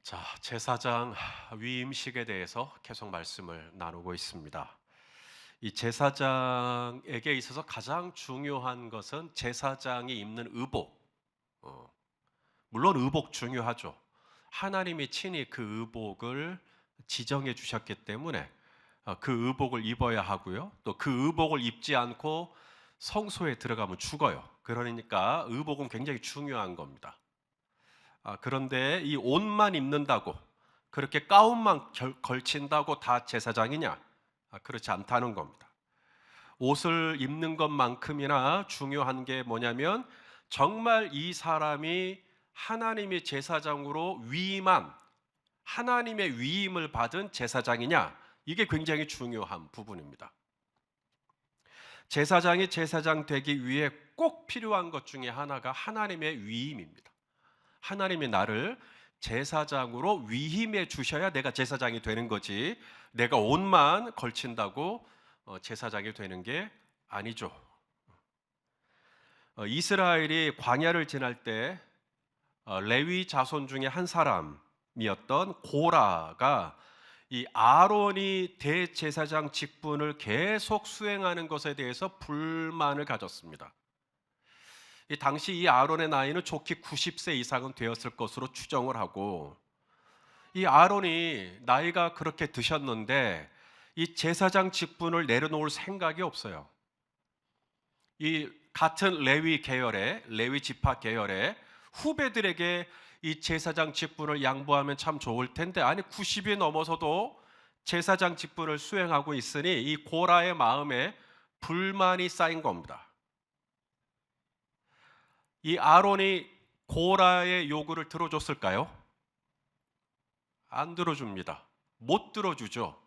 자, 제사장 위임식에 대해서 계속 말씀을 나누고 있습니다. 이 제사장에게 있어서 가장 중요한 것은 제사장이 입는 의복. 물론 의복 중요하죠. 하나님이 친히 그 의복을 지정해 주셨기 때문에 그 의복을 입어야 하고요. 또 그 의복을 입지 않고 성소에 들어가면 죽어요. 그러니까 의복은 굉장히 중요한 겁니다. 그런데 이 옷만 입는다고, 그렇게 가운만 걸친다고 다 제사장이냐? 그렇지 않다는 겁니다. 옷을 입는 것만큼이나 중요한 게 뭐냐면, 정말 이 사람이 하나님의 제사장으로 위임한, 하나님의 위임을 받은 제사장이냐? 이게 굉장히 중요한 부분입니다. 제사장이 제사장 되기 위해 꼭 필요한 것 중에 하나가 하나님의 위임입니다. 하나님이 나를 제사장으로 위임해 주셔야 내가 제사장이 되는 거지, 내가 옷만 걸친다고 제사장이 되는 게 아니죠. 이스라엘이 광야를 지날 때 레위 자손 중에 한 사람이었던 고라가 이 아론이 대제사장 직분을 계속 수행하는 것에 대해서 불만을 가졌습니다. 당시 이 아론의 나이는 좋게 90세 이상은 되었을 것으로 추정을 하고, 이 아론이 나이가 그렇게 드셨는데 이 제사장 직분을 내려놓을 생각이 없어요. 이 같은 레위 지파 계열의 후배들에게 이 제사장 직분을 양보하면 참 좋을 텐데, 아니 90이 넘어서도 제사장 직분을 수행하고 있으니 이 고라의 마음에 불만이 쌓인 겁니다. 이 아론이 고라의 요구를 들어줬을까요? 안 들어줍니다. 못 들어주죠.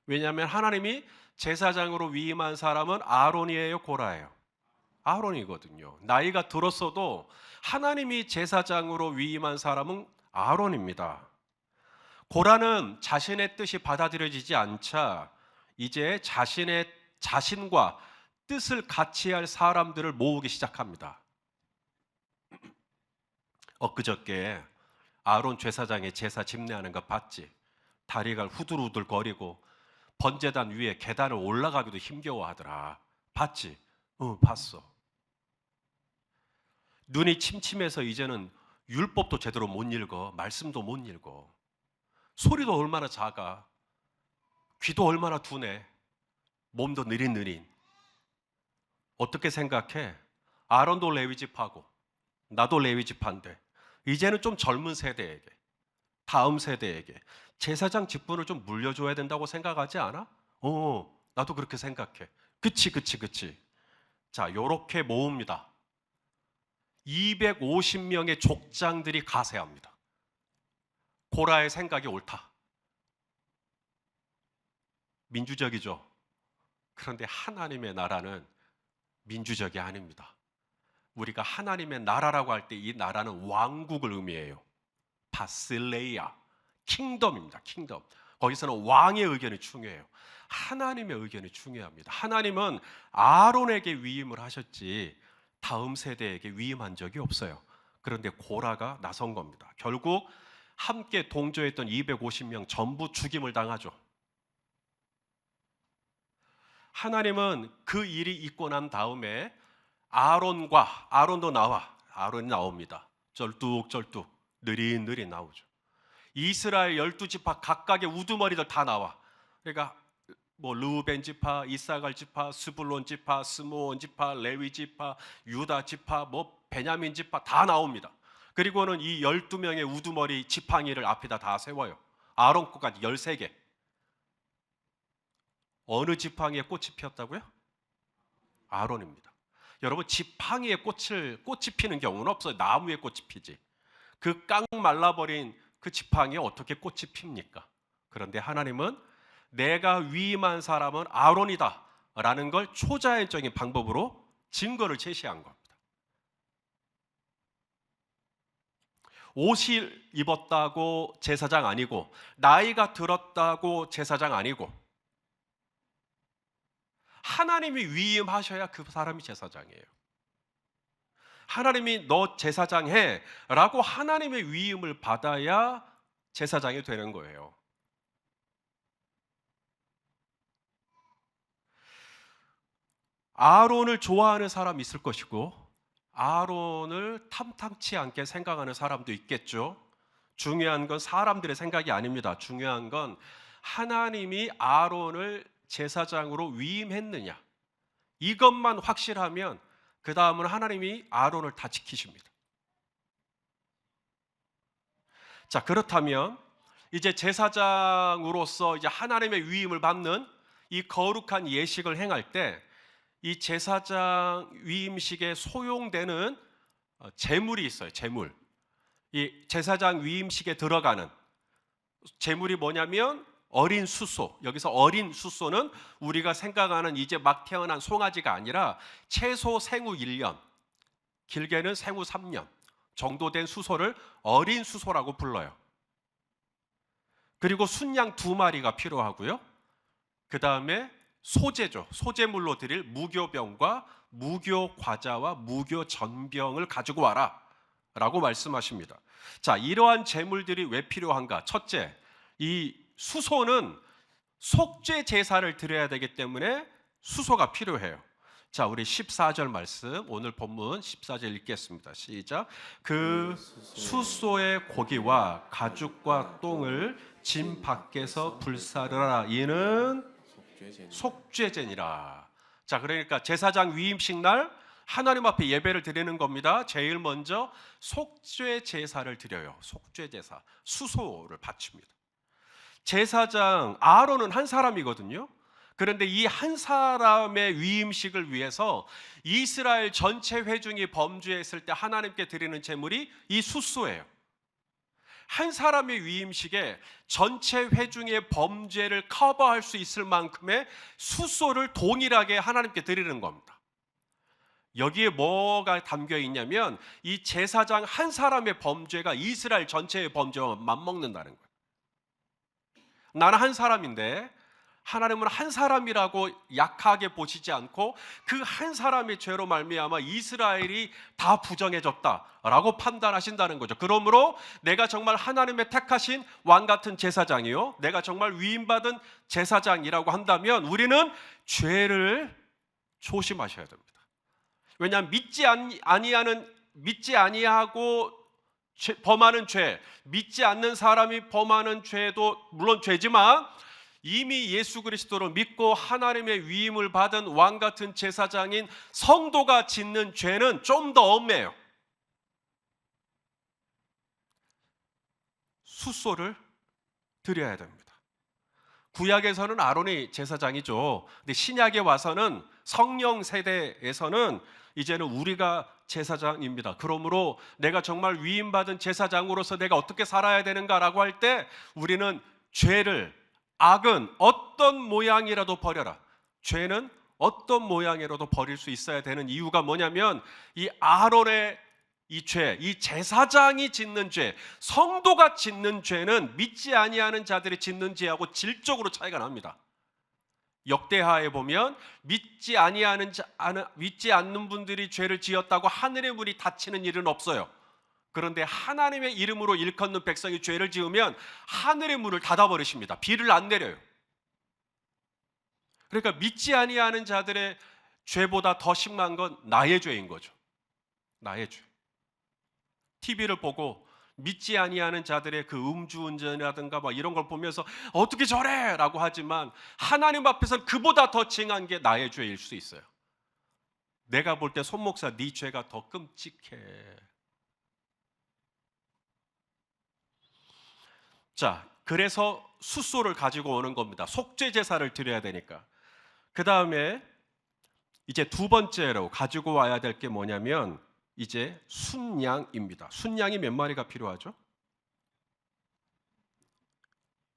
왜냐하면 하나님이 제사장으로 위임한 사람은 아론이에요, 고라예요? 아론이거든요. 나이가 들었어도 하나님이 제사장으로 위임한 사람은 아론입니다. 고라는 자신의 뜻이 받아들여지지 않자 이제 자신과 뜻을 같이 할 사람들을 모으기 시작합니다. 엊그저께 아론 제사장의 제사 집례하는 거 봤지? 다리가 후들후들거리고 번제단 위에 계단을 올라가기도 힘겨워하더라. 봤지? 봤어. 눈이 침침해서 이제는 율법도 제대로 못 읽어. 말씀도 못 읽어. 소리도 얼마나 작아. 귀도 얼마나 둔해. 몸도 느릿느릿. 어떻게 생각해? 아론도 레위 지파고 나도 레위 지파인데 이제는 좀 젊은 세대에게, 다음 세대에게 제사장 직분을 좀 물려줘야 된다고 생각하지 않아? 나도 그렇게 생각해. 그치. 자, 요렇게 모읍니다. 250명의 족장들이 가세합니다. 고라의 생각이 옳다. 민주적이죠. 그런데 하나님의 나라는 민주적이 아닙니다. 우리가 하나님의 나라라고 할 때 이 나라는 왕국을 의미해요. 바실레이아, 킹덤입니다. 킹덤. 거기서는 왕의 의견이 중요해요. 하나님의 의견이 중요합니다. 하나님은 아론에게 위임을 하셨지 다음 세대에게 위임한 적이 없어요. 그런데 고라가 나선 겁니다. 결국 함께 동조했던 250명 전부 죽임을 당하죠. 하나님은 그 일이 있고 난 다음에 아론이 나옵니다. 쩔뚝쩔뚝 느릿느릿 나오죠. 이스라엘 12지파 각각의 우두머리들 다 나와. 그러니까 뭐 르우벤 지파, 이사갈 지파, 스불론 지파, 스므온 지파, 레위 지파, 유다 지파, 뭐 베냐민 지파 다 나옵니다. 그리고는 이 12명의 우두머리 지팡이를 앞에다 다 세워요. 아론 거까지 13개. 어느 지팡이에 꽃이 피었다고요? 아론입니다. 여러분, 지팡이에 꽃이 피는 경우는 없어요. 나무에 꽃이 피지. 그 깡 말라버린 그 지팡이에 어떻게 꽃이 핍니까? 그런데 하나님은 내가 위임한 사람은 아론이다 라는 걸 초자연적인 방법으로 증거를 제시한 겁니다. 옷을 입었다고 제사장 아니고, 나이가 들었다고 제사장 아니고, 하나님이 위임하셔야 그 사람이 제사장이에요. 하나님이 너 제사장 해 라고 하나님의 위임을 받아야 제사장이 되는 거예요. 아론을 좋아하는 사람이 있을 것이고 아론을 탐탁치 않게 생각하는 사람도 있겠죠. 중요한 건 사람들의 생각이 아닙니다. 중요한 건 하나님이 아론을 제사장으로 위임했느냐, 이것만 확실하면 그 다음은 하나님이 아론을 다 지키십니다. 자, 그렇다면 이제 제사장으로서 이제 하나님의 위임을 받는 이 거룩한 예식을 행할 때 이 제사장 위임식에 소용되는 제물이 있어요. 제물. 이 제사장 위임식에 들어가는 제물이 뭐냐면 어린 숫소. 여기서 어린 숫소는 우리가 생각하는 이제 막 태어난 송아지가 아니라 최소 생후 1년, 길게는 생후 3년 정도 된 수소를 어린 수소라고 불러요. 그리고 순양 2마리가 필요하고요. 그 다음에 소제죠. 소제물로 드릴 무교병과 무교과자와 무교전병을 가지고 와라 라고 말씀하십니다. 자, 이러한 제물들이 왜 필요한가? 첫째, 이 수소는 속죄 제사를 드려야 되기 때문에 수소가 필요해요. 자, 우리 14절 말씀, 오늘 본문 14절 읽겠습니다. 시작. 그 수소의 고기와 가죽과 똥을 진 밖에서 불사르라. 이는 속죄제니라. 자, 그러니까 제사장 위임식 날 하나님 앞에 예배를 드리는 겁니다. 제일 먼저 속죄 제사를 드려요. 속죄 제사, 수소를 바칩니다. 제사장 아론은 한 사람이거든요. 그런데 이 한 사람의 위임식을 위해서 이스라엘 전체 회중이 범죄했을 때 하나님께 드리는 제물이 이 수소예요. 한 사람의 위임식에 전체 회중의 범죄를 커버할 수 있을 만큼의 수소를 동일하게 하나님께 드리는 겁니다. 여기에 뭐가 담겨 있냐면 이 제사장 한 사람의 범죄가 이스라엘 전체의 범죄와 맞먹는다는 거예요. 나는 한 사람인데 하나님은 한 사람이라고 약하게 보시지 않고 그 한 사람의 죄로 말미암아 이스라엘이 다 부정해졌다라고 판단하신다는 거죠. 그러므로 내가 정말 하나님의 택하신 왕 같은 제사장이요, 내가 정말 위임받은 제사장이라고 한다면 우리는 죄를 조심하셔야 됩니다. 왜냐하면 믿지 아니하고 범하는 죄, 믿지 않는 사람이 범하는 죄도 물론 죄지만 이미 예수 그리스도를 믿고 하나님의 위임을 받은 왕 같은 제사장인 성도가 짓는 죄는 좀 더 엄해요. 수소를 드려야 됩니다. 구약에서는 아론이 제사장이죠. 근데 신약에 와서는 성령 세대에서는 이제는 우리가 제사장입니다. 그러므로 내가 정말 위임받은 제사장으로서 내가 어떻게 살아야 되는가라고 할 때 우리는 죄를, 악은 어떤 모양이라도 버려라. 죄는 어떤 모양이라도 버릴 수 있어야 되는 이유가 뭐냐면 이 아론의 이 죄, 이 제사장이 짓는 죄, 성도가 짓는 죄는 믿지 아니하는 자들이 짓는 죄하고 질적으로 차이가 납니다. 역대하에 보면 믿지 않는 분들이 죄를 지었다고 하늘의 문이 닫히는 일은 없어요. 그런데 하나님의 이름으로 일컫는 백성이 죄를 지으면 하늘의 문을 닫아버리십니다. 비를 안 내려요. 그러니까 믿지 아니하는 자들의 죄보다 더 심한 건 나의 죄인 거죠. 나의 죄. TV를 보고 믿지 아니하는 자들의 그 음주운전이라든가 막 이런 걸 보면서 어떻게 저래! 라고 하지만 하나님 앞에서는 그보다 더 징한 게 나의 죄일 수 있어요. 내가 볼 때 손 목사 네 죄가 더 끔찍해. 자, 그래서 숫소를 가지고 오는 겁니다. 속죄 제사를 드려야 되니까. 그 다음에 이제 두 번째로 가지고 와야 될 게 뭐냐면 이제 순양입니다. 순양이 몇 마리가 필요하죠?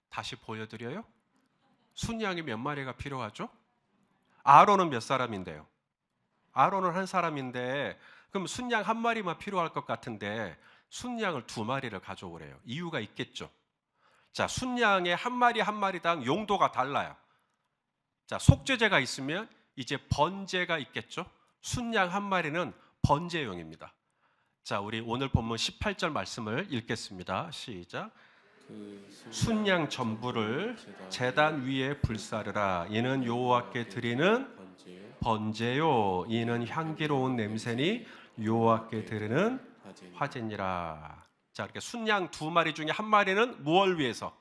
다시 보여드려요? 순양이 몇 마리가 필요하죠? 아론은 몇 사람인데요? 아론은 한 사람인데 그럼 순양 한 마리만 필요할 것 같은데 순양을 2마리를 가져오래요. 이유가 있겠죠. 자, 순양의 한 마리 한 마리당 용도가 달라요. 자, 속죄제가 있으면 이제 번제가 있겠죠. 순양 한 마리는 번제용입니다. 자, 우리 오늘 본문 18절 말씀을 읽겠습니다. 시작. 순양 전부를 제단 위에 불사르라. 이는 여호와께 드리는 번제요, 이는 향기로운 냄새니 여호와께 드리는 화제니라. 자, 이렇게 순양 두 마리 중에 한 마리는 무엇을 위해서?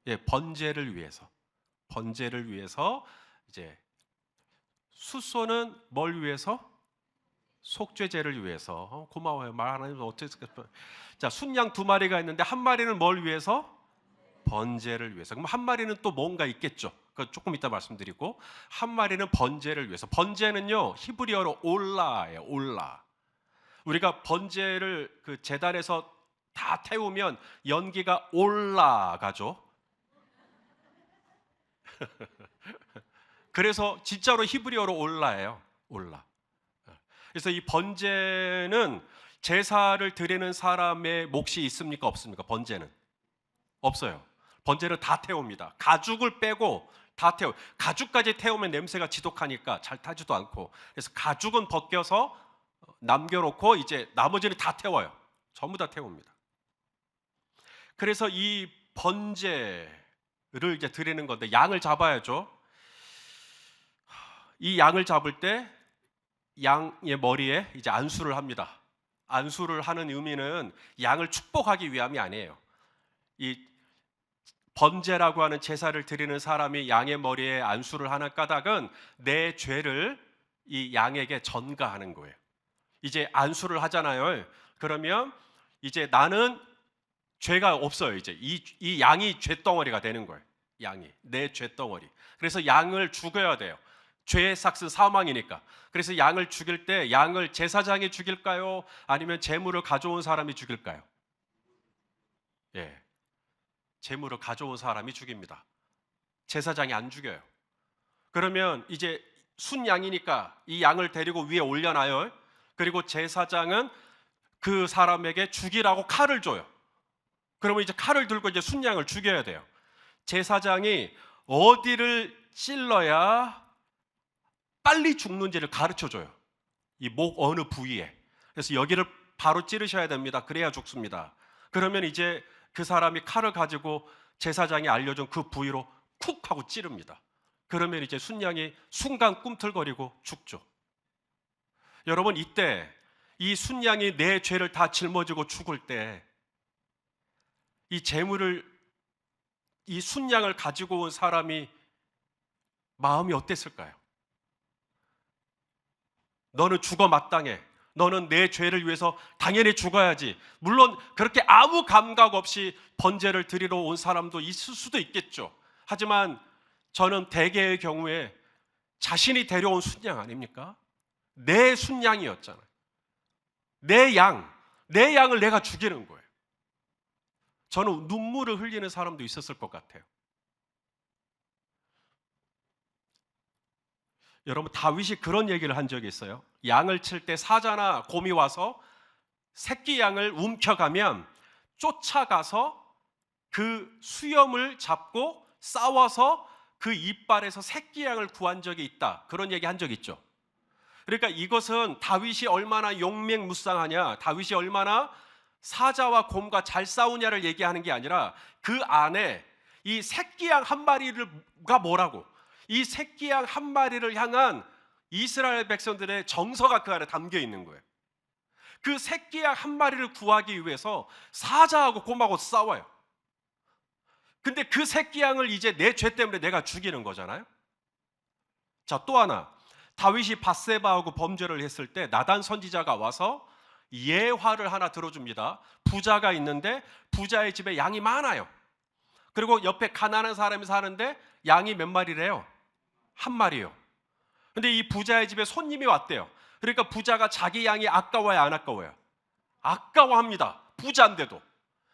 예, 번제를 위해서. 번제를 위해서. 이제 숫소는 뭘 위해서? 속죄제를 위해서. 고마워요. 말 하나님 어떻게. 자, 순양 두 마리가 있는데 한 마리는 뭘 위해서? 번제를 위해서. 그럼 한 마리는 또 뭔가 있겠죠. 그 조금 이따 말씀드리고, 한 마리는 번제를 위해서. 번제는요 히브리어로 올라예요. 올라. 우리가 번제를 그 제단에서 다 태우면 연기가 올라가죠. 그래서 진짜로 히브리어로 올라예요. 올라. 그래서 이 번제는 제사를 드리는 사람의 몫이 있습니까? 없습니까? 번제는 없어요. 번제는 다 태웁니다. 가죽을 빼고 다 태워. 가죽까지 태우면 냄새가 지독하니까 잘 타지도 않고, 그래서 가죽은 벗겨서 남겨놓고 이제 나머지는 다 태워요. 전부 다 태웁니다. 그래서 이 번제를 이제 드리는 건데, 양을 잡아야죠. 이 양을 잡을 때 양의 머리에 이제 안수를 합니다. 안수를 하는 의미는 양을 축복하기 위함이 아니에요. 이 번제라고 하는 제사를 드리는 사람이 양의 머리에 안수를 하는 까닭은 내 죄를 이 양에게 전가하는 거예요. 이제 안수를 하잖아요. 그러면 이제 나는 죄가 없어요. 이제 이 양이 죄덩어리가 되는 거예요. 양이 내 죄덩어리. 그래서 양을 죽여야 돼요. 죄의 삭은 사망이니까. 그래서 양을 죽일 때 양을 제사장이 죽일까요? 아니면 제물을 가져온 사람이 죽일까요? 예, 제물을 가져온 사람이 죽입니다. 제사장이 안 죽여요. 그러면 이제 순양이니까 이 양을 데리고 위에 올려놔요. 그리고 제사장은 그 사람에게 죽이라고 칼을 줘요. 그러면 이제 칼을 들고 이제 순양을 죽여야 돼요. 제사장이 어디를 찔러야 빨리 죽는지를 가르쳐줘요. 이 목 어느 부위에. 그래서 여기를 바로 찌르셔야 됩니다. 그래야 죽습니다. 그러면 이제 그 사람이 칼을 가지고 제사장이 알려준 그 부위로 쿡 하고 찌릅니다. 그러면 이제 순양이 순간 꿈틀거리고 죽죠. 여러분, 이때 이 순양이 내 죄를 다 짊어지고 죽을 때 이 제물을, 이 순양을 가지고 온 사람이 마음이 어땠을까요? 너는 죽어 마땅해. 너는 내 죄를 위해서 당연히 죽어야지. 물론 그렇게 아무 감각 없이 번제를 드리러 온 사람도 있을 수도 있겠죠. 하지만 저는 대개의 경우에 자신이 데려온 순양 아닙니까? 내 순양이었잖아요. 내 양을 내가 죽이는 거예요. 저는 눈물을 흘리는 사람도 있었을 것 같아요. 여러분, 다윗이 그런 얘기를 한 적이 있어요. 양을 칠 때 사자나 곰이 와서 새끼 양을 움켜가면 쫓아가서 그 수염을 잡고 싸워서 그 이빨에서 새끼 양을 구한 적이 있다. 그런 얘기 한 적 있죠. 그러니까 이것은 다윗이 얼마나 용맹무쌍하냐, 다윗이 얼마나 사자와 곰과 잘 싸우냐를 얘기하는 게 아니라 그 안에 이 새끼 양 한 마리가 뭐라고, 이 새끼 양 한 마리를 향한 이스라엘 백성들의 정서가 그 안에 담겨 있는 거예요. 그 새끼 양 한 마리를 구하기 위해서 사자하고 곰하고 싸워요. 근데 그 새끼 양을 이제 내 죄 때문에 내가 죽이는 거잖아요. 자, 또 하나, 다윗이 밧세바하고 범죄를 했을 때 나단 선지자가 와서 예화를 하나 들어줍니다. 부자가 있는데 부자의 집에 양이 많아요. 그리고 옆에 가난한 사람이 사는데 양이 몇 마리래요? 한 마리요. 근데 이 부자의 집에 손님이 왔대요. 그러니까 부자가 자기 양이 아까워요, 안 아까워요? 아까워합니다. 부자인데도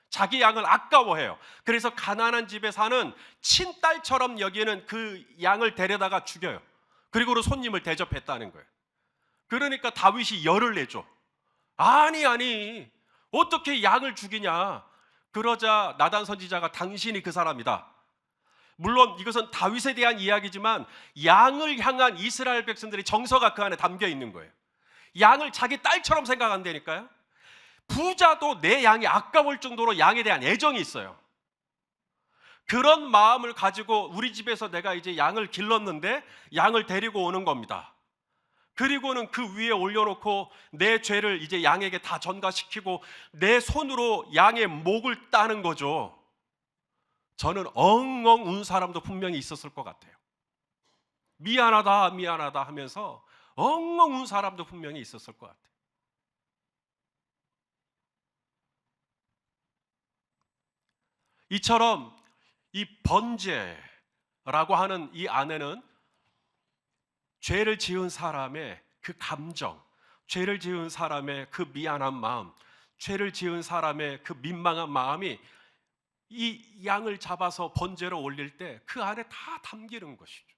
자기 양을 아까워해요. 그래서 가난한 집에 사는 친딸처럼 여기는 그 양을 데려다가 죽여요. 그리고 손님을 대접했다는 거예요. 그러니까 다윗이 열을 내죠. 아니 어떻게 양을 죽이냐. 그러자 나단 선지자가 당신이 그 사람이다. 물론 이것은 다윗에 대한 이야기지만 양을 향한 이스라엘 백성들의 정서가 그 안에 담겨 있는 거예요. 양을 자기 딸처럼 생각한다니까요. 부자도 내 양이 아까울 정도로 양에 대한 애정이 있어요. 그런 마음을 가지고 우리 집에서 내가 이제 양을 길렀는데 양을 데리고 오는 겁니다. 그리고는 그 위에 올려놓고 내 죄를 이제 양에게 다 전가시키고 내 손으로 양의 목을 따는 거죠. 저는 엉엉 운 사람도 분명히 있었을 것 같아요. 미안하다 미안하다 하면서 엉엉 운 사람도 분명히 있었을 것 같아요. 이처럼 이 번제라고 하는 이 안에는 죄를 지은 사람의 그 감정, 죄를 지은 사람의 그 미안한 마음, 죄를 지은 사람의 그 민망한 마음이 이 양을 잡아서 번제로 올릴 때 그 안에 다 담기는 것이죠.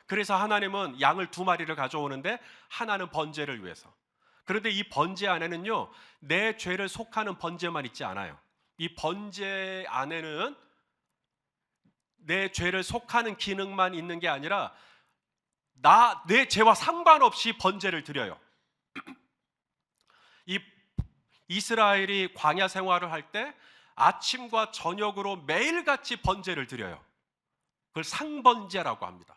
그래서 하나님은 양을 2마리를 가져오는데 하나는 번제를 위해서. 그런데 이 번제 안에는요, 내 죄를 속하는 번제만 있지 않아요. 이 번제 안에는 내 죄를 속하는 기능만 있는 게 아니라 내 죄와 상관없이 번제를 드려요. 이 이스라엘이 광야 생활을 할 때 아침과 저녁으로 매일같이 번제를 드려요. 그걸 상번제라고 합니다.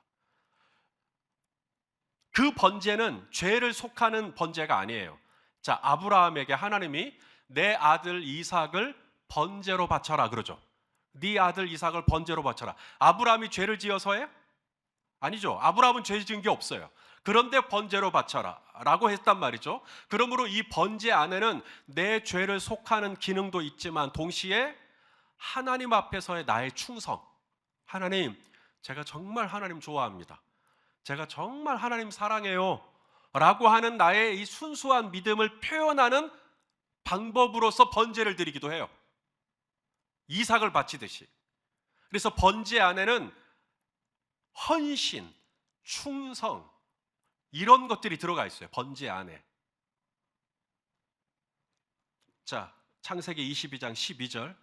그 번제는 죄를 속하는 번제가 아니에요. 자, 아브라함에게 하나님이 내 아들 이삭을 번제로 바쳐라 그러죠. 네 아들 이삭을 번제로 바쳐라. 아브라함이 죄를 지어서요? 아니죠. 아브라함은 죄 지은 게 없어요. 그런데 번제로 바쳐라 라고 했단 말이죠. 그러므로 이 번제 안에는 내 죄를 속하는 기능도 있지만 동시에 하나님 앞에서의 나의 충성. 하나님, 제가 정말 하나님 좋아합니다. 제가 정말 하나님 사랑해요 라고 하는 나의 이 순수한 믿음을 표현하는 방법으로서 번제를 드리기도 해요. 이삭을 바치듯이. 그래서 번제 안에는 헌신, 충성 이런 것들이 들어가 있어요. 번제 안에. 자, 창세기 22장 12절.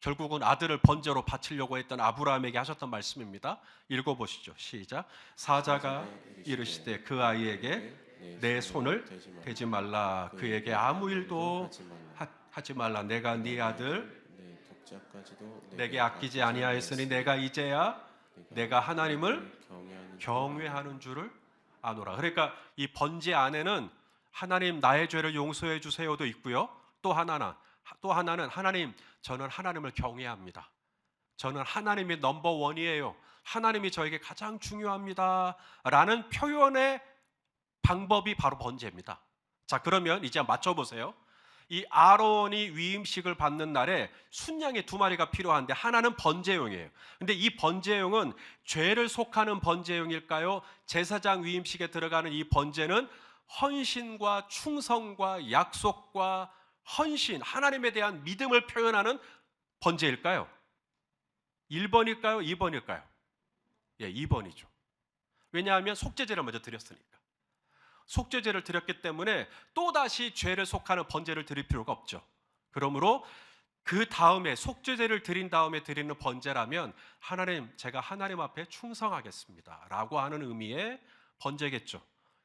결국은 아들을 번제로 바치려고 했던 아브라함에게 하셨던 말씀입니다. 읽어보시죠. 시작. 사자가 이르시되 그 아이에게 내 손을 대지 말라. 그에게 아무 일도 하지 말라. 내가 네 아들 내게 아끼지 아니하였으니 내가 이제야 내가 하나님을 경외하는 줄을 아노라. 그러니까 이 번제 안에는 하나님 나의 죄를 용서해 주세요도 있고요. 또 하나는 하나님, 저는 하나님을 경외합니다. 저는 하나님이 넘버 원이에요. 하나님이 저에게 가장 중요합니다 라는 표현의 방법이 바로 번제입니다. 자, 그러면 이제 맞춰보세요. 이 아론이 위임식을 받는 날에 순양의 2마리가 필요한데 하나는 번제용이에요. 근데 이 번제용은 죄를 속하는 번제용일까요? 제사장 위임식에 들어가는 이 번제는 헌신과 충성과 약속과 헌신, 하나님에 대한 믿음을 표현하는 번제일까요? 1번일까요? 2번일까요? 예, 2번이죠. 왜냐하면 속죄제를 먼저 드렸으니까. 속죄제를 드렸기 때문에 또다시 죄를 속하는 번제를 드릴 필요가 없죠. 그러므로 그 다음에 속죄제를 드린 다음에 드리는 번제라면 하나님, 제가 하나님 앞에 충성하겠습니다 라고 하는 의미의 번제겠죠.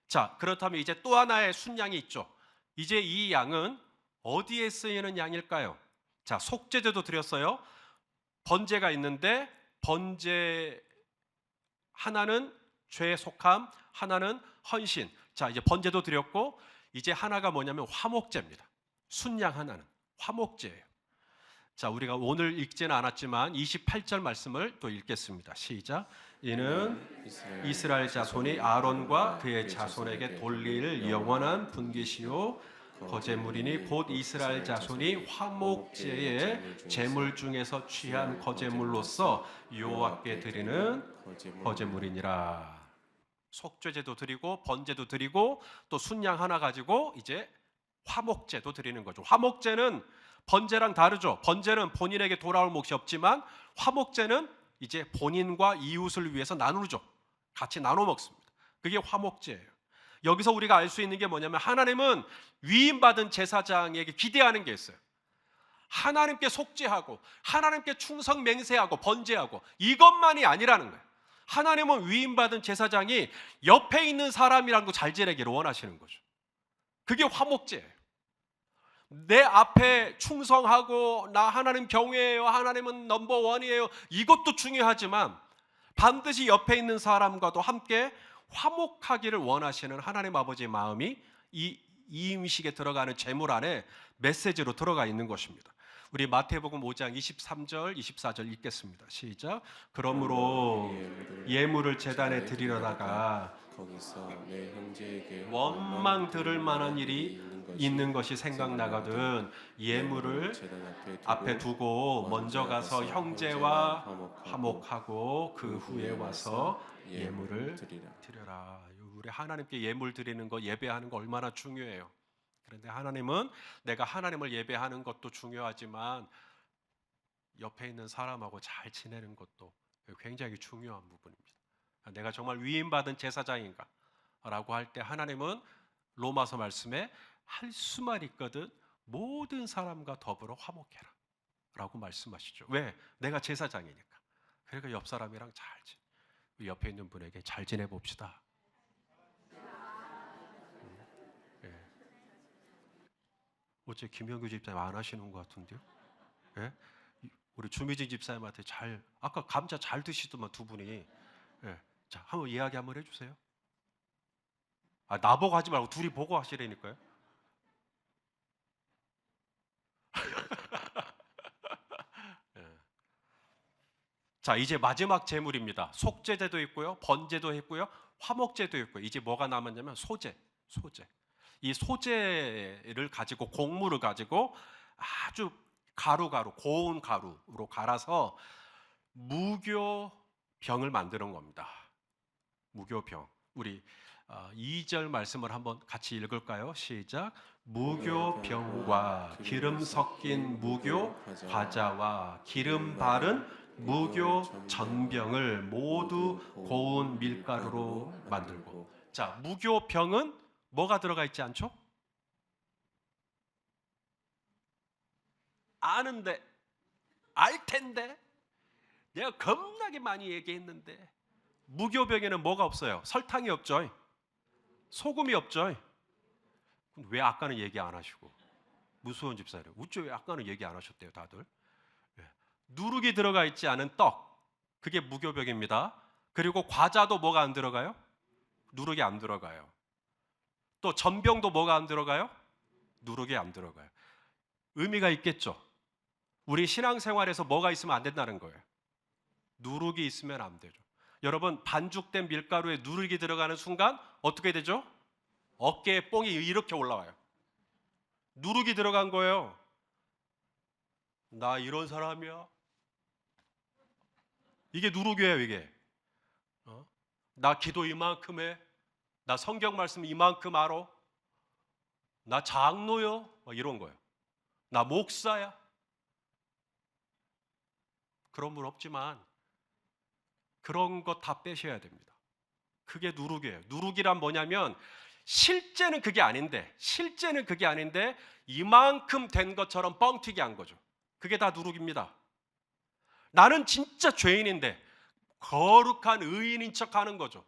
자, 그렇다면 이제 또 하나의 순양이 있죠. 이제 이 양은 어디에 쓰이는 양일까요? 자, 속죄제도 드렸어요. 번제가 있는데 번제 하나는 죄에 속함, 하나는 헌신. 자, 이제 번제도 드렸고 이제 하나가 뭐냐면 화목제입니다. 순양 하나는 화목제예요. 자, 우리가 오늘 읽지는 않았지만 28절 말씀을 또 읽겠습니다. 시작. 이는 이스라엘 자손이 아론과 그의 자손에게 돌릴 영원한 분깃이요 거제물이니 곧 이스라엘 자손이 화목제의 제물 중에서 취한 거제물로서 여호와께 드리는 거제물이니라. 속죄제도 드리고 번제도 드리고 또 순양 하나 가지고 이제 화목제도 드리는 거죠. 화목제는 번제랑 다르죠. 번제는 본인에게 돌아올 몫이 없지만 화목제는 이제 본인과 이웃을 위해서 나누죠. 같이 나눠 먹습니다. 그게 화목제예요. 여기서 우리가 알 수 있는 게 뭐냐면 하나님은 위임받은 제사장에게 기대하는 게 있어요. 하나님께 속죄하고 하나님께 충성 맹세하고 번제하고 이것만이 아니라는 거예요. 하나님은 위임받은 제사장이 옆에 있는 사람이랑도 잘 지내기를 원하시는 거죠. 그게 화목제예요. 내 앞에 충성하고 나 하나님 경외해요, 하나님은 넘버원이에요, 이것도 중요하지만 반드시 옆에 있는 사람과도 함께 화목하기를 원하시는 하나님 아버지의 마음이 이 음식에 들어가는 제물 안에 메시지로 들어가 있는 것입니다. 우리 마태복음 5장 23절 24절 읽겠습니다. 시작. 그러므로 예물을 제단에 드리려다가 거기서 내 형제에게 원망 들을 만한 일이 있는 것이 생각나거든 예물을 앞에 두고 먼저 가서 형제와 화목하고 그 후에 와서 예물을 드려라. 우리 하나님께 예물 드리는 거, 예배하는 거 얼마나 중요해요. 그런데 하나님은 내가 하나님을 예배하는 것도 중요하지만 옆에 있는 사람하고 잘 지내는 것도 굉장히 중요한 부분입니다. 내가 정말 위임받은 제사장인가? 라고 할 때 하나님은 로마서 말씀에 할 수만 있거든 모든 사람과 더불어 화목해라 라고 말씀하시죠. 왜? 내가 제사장이니까. 그러니까 옆 사람이랑 옆에 있는 분에게 잘 지내봅시다. 예. 어째 김영규 집사님 안 하시는 것 같은데요? 예? 우리 주미진 집사님한테 아까 감자 잘 드시더만 두 분이. 예. 자, 한번 이야기 한번 해주세요. 나보고 하지 말고 둘이 보고 하시라니까요. 예. 자, 이제 마지막 제물입니다. 속죄제도 있고요, 번제도 있고요, 화목제도 있고요. 이제 뭐가 남았냐면 소제. 이 소제를 가지고, 곡물을 가지고 아주 고운 가루로 갈아서 무교병을 만드는 겁니다. 무교병. 우리 2절 말씀을 한번 같이 읽을까요? 시작. 무교병과 기름 섞인 무교 과자와 기름 바른 무교 전병을 모두 고운 밀가루로 만들고. 자, 무교병은 뭐가 들어가 있지 않죠? 아는데, 알 텐데, 내가 겁나게 많이 얘기했는데, 무교병에는 뭐가 없어요? 설탕이 없죠. 소금이 없죠. 왜 아까는 얘기 안 하시고? 무수원 집사님, 왜 아까는 얘기 안 하셨대요, 다들? 누룩이 들어가 있지 않은 떡, 그게 무교병입니다. 그리고 과자도 뭐가 안 들어가요? 누룩이 안 들어가요. 또 전병도 뭐가 안 들어가요? 누룩이 안 들어가요. 의미가 있겠죠. 우리 신앙생활에서 뭐가 있으면 안 된다는 거예요. 누룩이 있으면 안 되죠. 여러분, 반죽된 밀가루에 누룩이 들어가는 순간 어떻게 되죠? 어깨에 뽕이 이렇게 올라와요. 누룩이 들어간 거예요. 나 이런 사람이야. 이게 누룩이에요, 이게. 나 기도 이만큼 해. 나 성경 말씀 이만큼 알아. 나 장로요. 이런 거예요. 나 목사야. 그런 분 없지만 그런 거 다 빼셔야 됩니다. 그게 누룩이에요. 누룩이란 뭐냐면 실제는 그게 아닌데 이만큼 된 것처럼 뻥튀기 한 거죠. 그게 다 누룩입니다. 나는 진짜 죄인인데 거룩한 의인인 척 하는 거죠.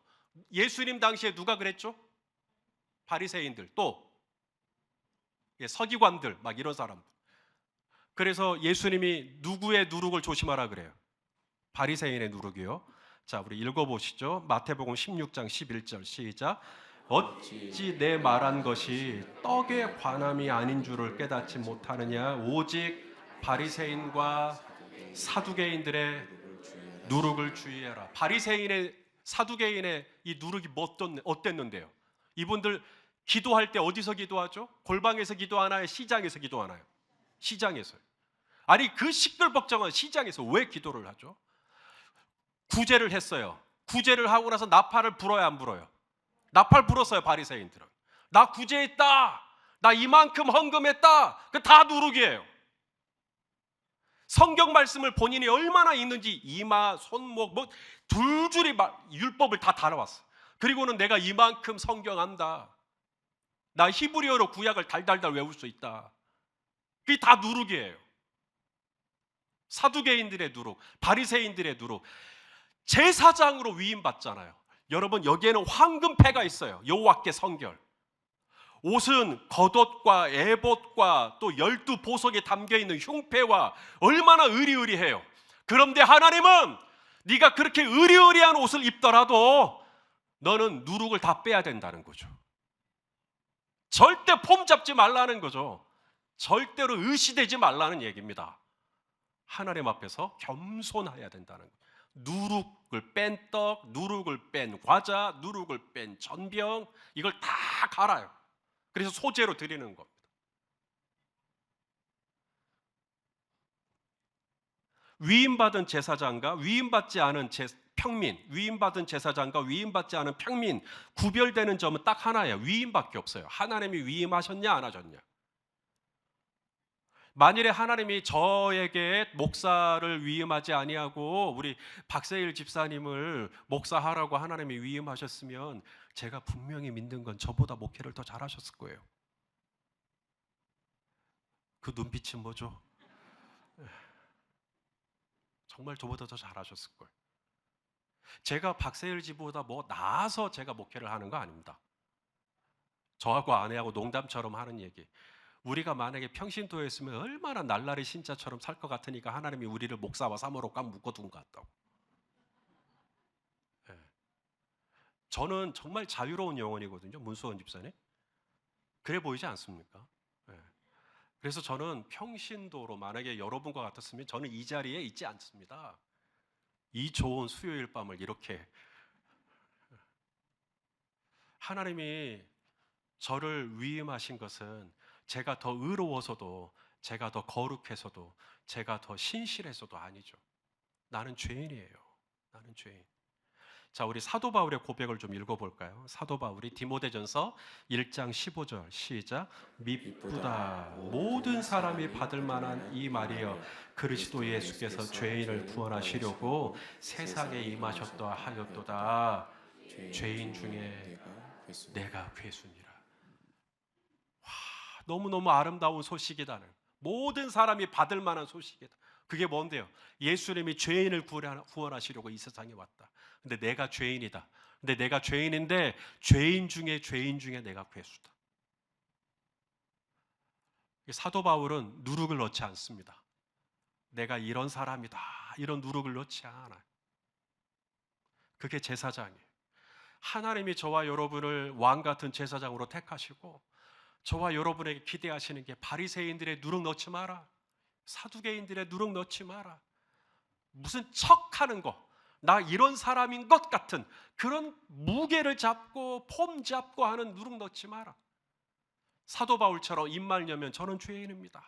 예수님 당시에 누가 그랬죠? 바리새인들, 또 서기관들, 막 이런 사람들. 그래서 예수님이 누구의 누룩을 조심하라 그래요? 바리새인의 누룩이요. 자, 우리 읽어보시죠. 마태복음 16장 11절 시작. 어찌 내 말한 것이 떡에 관함이 아닌 줄을 깨닫지 못하느냐? 오직 바리새인과 사두개인들의 누룩을 주의해라. 바리새인의, 사두개인의 이 누룩이 어땠는데요? 이분들 기도할 때 어디서 기도하죠? 골방에서 기도하나요? 시장에서 기도하나요? 시장에서요. 아니, 그 시끌벅적한 시장에서 왜 기도를 하죠? 구제를 했어요. 구제를 하고 나서 나팔을 불어야 안 불어요? 나팔 불었어요, 바리새인들은. 나 구제했다, 나 이만큼 헌금했다. 그 다 누룩이에요. 성경 말씀을 본인이 얼마나 있는지 이마, 손목, 뭐 줄줄이 율법을 다 달아왔어. 그리고는 내가 이만큼 성경 안다, 나 히브리어로 구약을 달달달 외울 수 있다. 그게 다 누룩이에요. 사두개인들의 누룩, 바리새인들의 누룩. 제사장으로 위임받잖아요. 여러분, 여기에는 황금패가 있어요. 여호와께 성결. 옷은 겉옷과 에봇과 또 12보석이 담겨있는 흉패와 얼마나 의리의리해요. 그런데 하나님은 네가 그렇게 의리의리한 옷을 입더라도 너는 누룩을 다 빼야 된다는 거죠. 절대 폼 잡지 말라는 거죠. 절대로 의시되지 말라는 얘기입니다. 하나님 앞에서 겸손해야 된다는 거예요. 누룩을 뺀 떡, 누룩을 뺀 과자, 누룩을 뺀 전병, 이걸 다 갈아요. 그래서 소재로 드리는 겁니다. 위임받은 제사장과 위임받지 않은 평민, 위임받은 제사장과 위임받지 않은 평민 구별되는 점은 딱 하나예요. 위임밖에 없어요. 하나님이 위임하셨냐 안 하셨냐. 만일에 하나님이 저에게 목사를 위임하지 아니하고 우리 박세일 집사님을 목사하라고 하나님이 위임하셨으면 제가 분명히 믿는 건 저보다 목회를 더 잘하셨을 거예요. 그 눈빛은 뭐죠? 정말 저보다 더 잘하셨을 거예요. 제가 박세일 집보다 뭐 나아서 제가 목회를 하는 거 아닙니다. 저하고 아내하고 농담처럼 하는 얘기. 우리가 만약에 평신도였으면 얼마나 날라리 신자처럼 살 것 같으니까 하나님이 우리를 목사와 사모로 꽉 묶어둔 것 같다고. 네. 저는 정말 자유로운 영혼이거든요. 문수원 집사님. 그래 보이지 않습니까? 네. 그래서 저는 평신도로 만약에 여러분과 같았으면 저는 이 자리에 있지 않습니다. 이 좋은 수요일 밤을 이렇게 하나님이 저를 위임하신 것은 제가 더 의로워서도 제가 더 거룩해서도 제가 더 신실해서도 아니죠. 나는 죄인이에요. 나는 죄인. 자, 우리 사도 바울의 고백을 좀 읽어볼까요? 사도 바울이 디모데전서 1장 15절 시작. 미쁘다 모든 사람이 받을 만한 이 말이여 그리스도 예수께서 죄인을 구원하시려고 세상에 임하셨다 하였도다. 죄인 중에 내가 괴수니라. 너무너무 아름다운 소식이다는, 모든 사람이 받을 만한 소식이다. 그게 뭔데요? 예수님이 죄인을 구원하시려고 이 세상에 왔다. 근데 내가 죄인이다. 근데 내가 죄인인데 죄인 중에 내가 괴수다. 사도 바울은 누룩을 넣지 않습니다. 내가 이런 사람이다, 이런 누룩을 넣지 않아요. 그게 제사장이에요. 하나님이 저와 여러분을 왕 같은 제사장으로 택하시고 저와 여러분에게 기대하시는 게 바리새인들의 누룩 넣지 마라, 사두개인들의 누룩 넣지 마라, 무슨 척하는 거, 나 이런 사람인 것 같은 그런 무게를 잡고 폼 잡고 하는 누룩 넣지 마라. 사도 바울처럼 입만 열면 저는 죄인입니다,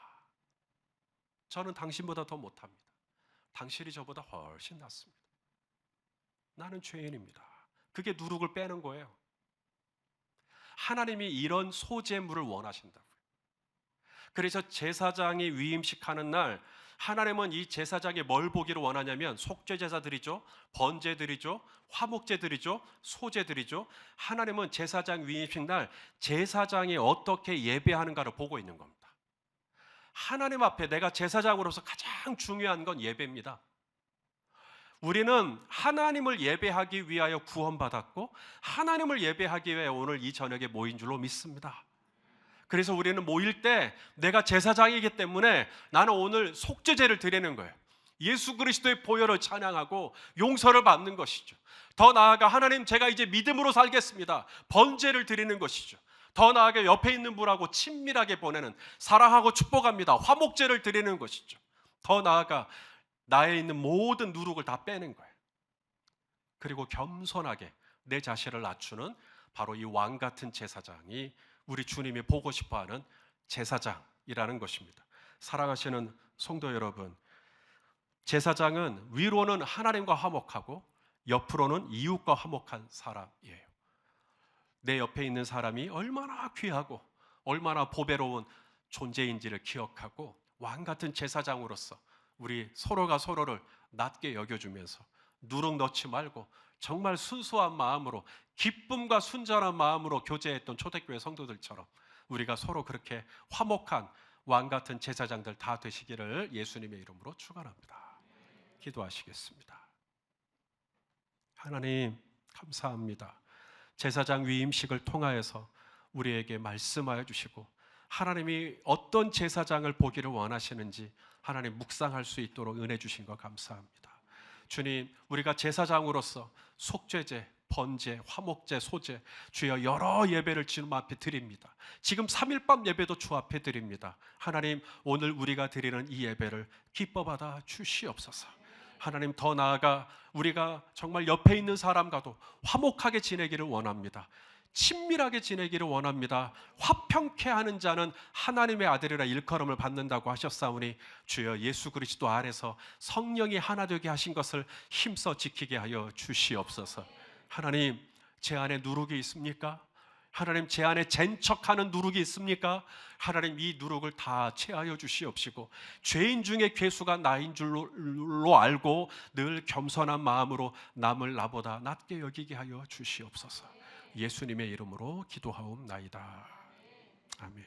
저는 당신보다 더 못합니다, 당신이 저보다 훨씬 낫습니다, 나는 죄인입니다. 그게 누룩을 빼는 거예요. 하나님이 이런 소재물을 원하신다고요. 그래서 제사장이 위임식하는 날 하나님은 이 제사장이 뭘 보기를 원하냐면 속죄제사 드리죠, 번제 드리죠, 화목제 드리죠, 소제 드리죠. 하나님은 제사장 위임식 날 제사장이 어떻게 예배하는가를 보고 있는 겁니다. 하나님 앞에 내가 제사장으로서 가장 중요한 건 예배입니다. 우리는 하나님을 예배하기 위하여 구원받았고 하나님을 예배하기 위해 오늘 이 저녁에 모인 줄로 믿습니다. 그래서 우리는 모일 때 내가 제사장이기 때문에 나는 오늘 속죄제를 드리는 거예요. 예수 그리스도의 보혈을 찬양하고 용서를 받는 것이죠. 더 나아가 하나님 제가 이제 믿음으로 살겠습니다, 번제를 드리는 것이죠. 더 나아가 옆에 있는 분하고 친밀하게 보내는, 사랑하고 축복합니다, 화목제를 드리는 것이죠. 더 나아가 나에 있는 모든 누룩을 다 빼는 거예요. 그리고 겸손하게 내 자신을 낮추는 바로 이 왕 같은 제사장이 우리 주님이 보고 싶어하는 제사장이라는 것입니다. 사랑하시는 성도 여러분, 제사장은 위로는 하나님과 화목하고 옆으로는 이웃과 화목한 사람이에요. 내 옆에 있는 사람이 얼마나 귀하고 얼마나 보배로운 존재인지를 기억하고 왕 같은 제사장으로서 우리 서로가 서로를 낮게 여겨주면서 누룩 넣지 말고 정말 순수한 마음으로 기쁨과 순전한 마음으로 교제했던 초대교회 성도들처럼 우리가 서로 그렇게 화목한 왕 같은 제사장들 다 되시기를 예수님의 이름으로 축원합니다. 기도하시겠습니다. 하나님 감사합니다. 제사장 위임식을 통하여서 우리에게 말씀하여 주시고 하나님이 어떤 제사장을 보기를 원하시는지 하나님 묵상할 수 있도록 은혜 주신 것 감사합니다. 주님, 우리가 제사장으로서 속죄제, 번제, 화목제, 소제, 주여 여러 예배를 주님 앞에 드립니다. 지금 3일밤 예배도 주 앞에 드립니다. 하나님, 오늘 우리가 드리는 이 예배를 기뻐받아 주시옵소서. 하나님, 더 나아가 우리가 정말 옆에 있는 사람과도 화목하게 지내기를 원합니다. 친밀하게 지내기를 원합니다. 화평케 하는 자는 하나님의 아들이라 일컬음을 받는다고 하셨사오니 주여 예수 그리스도 안에서 성령이 하나 되게 하신 것을 힘써 지키게 하여 주시옵소서. 하나님, 제 안에 누룩이 있습니까? 하나님, 제 안에 젠척하는 누룩이 있습니까? 하나님, 이 누룩을 다 채하여 주시옵시고 죄인 중에 괴수가 나인 줄로 알고 늘 겸손한 마음으로 남을 나보다 낮게 여기게 하여 주시옵소서. 예수님의 이름으로 기도하옵나이다. 아멘.